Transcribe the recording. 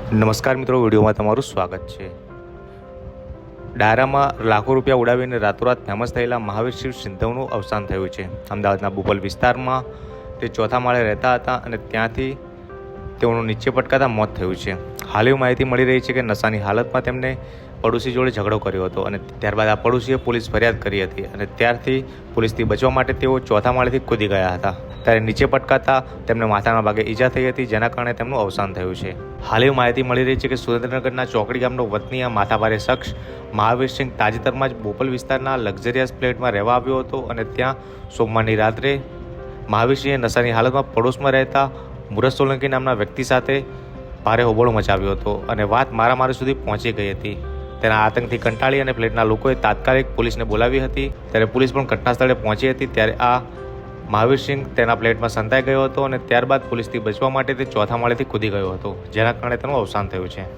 નમસ્કાર મિત્રો, વિડીયોમાં તમારું સ્વાગત છે। ડાયરામાં લાખો રૂપિયા ઉડાવીને રાતોરાત ફેમસ થયેલા મહાવીર શિવ સિંધવનું અવસાન થયું છે। અમદાવાદના બોપલ વિસ્તારમાં તે ચોથા માળે રહેતા હતા અને ત્યાંથી તેઓનું નીચે પટકાતા મોત થયું છે। હાલ એવી માહિતી મળી રહી છે કે નશાની હાલતમાં તેમને પડોશી જોડે ઝઘડો કર્યો હતો અને ત્યારબાદ આ પડોશીએ પોલીસ ફરિયાદ કરી હતી અને ત્યારથી પોલીસથી બચવા માટે તેઓ ચોથા માળેથી કૂદી ગયા હતા। ત્યારે નીચે પટકાતા તેમને માથાના ભાગે ઈજા થઈ હતી, જેના કારણે તેમનું અવસાન થયું છે। હાલ એવી માહિતી મળી રહી છે કે સુરેન્દ્રનગરના ચોકડી ગામનો વતની આ માથાભારે શખ્સ મહાવીર સિંહ તાજેતરમાં જ બોપલ વિસ્તારના લક્ઝરિયસ ફ્લેટમાં રહેવા આવ્યો હતો અને ત્યાં સોમવારની રાત્રે મહાવીર સિંહે નશાની હાલતમાં પડોશમાં રહેતા મુરત સોલંકી નામના વ્યક્તિ સાથે ભારે હોબાળો મચાવ્યો હતો અને વાત મારામારી સુધી પહોંચી ગઈ હતી। તેના આતંકથી કંટાળી અને ફ્લેટના લોકોએ તાત્કાલિક પોલીસને બોલાવી હતી। ત્યારે પોલીસ પણ ઘટના સ્થળે પહોંચી હતી। ત્યારે આ મહાવીર સિંહ તેના ફ્લેટમાં સંતાઈ ગયો હતો અને ત્યારબાદ પોલીસથી બચવા માટે તે ચોથા માળેથી કૂદી ગયો હતો, જેના કારણે તેનું અવસાન થયું છે।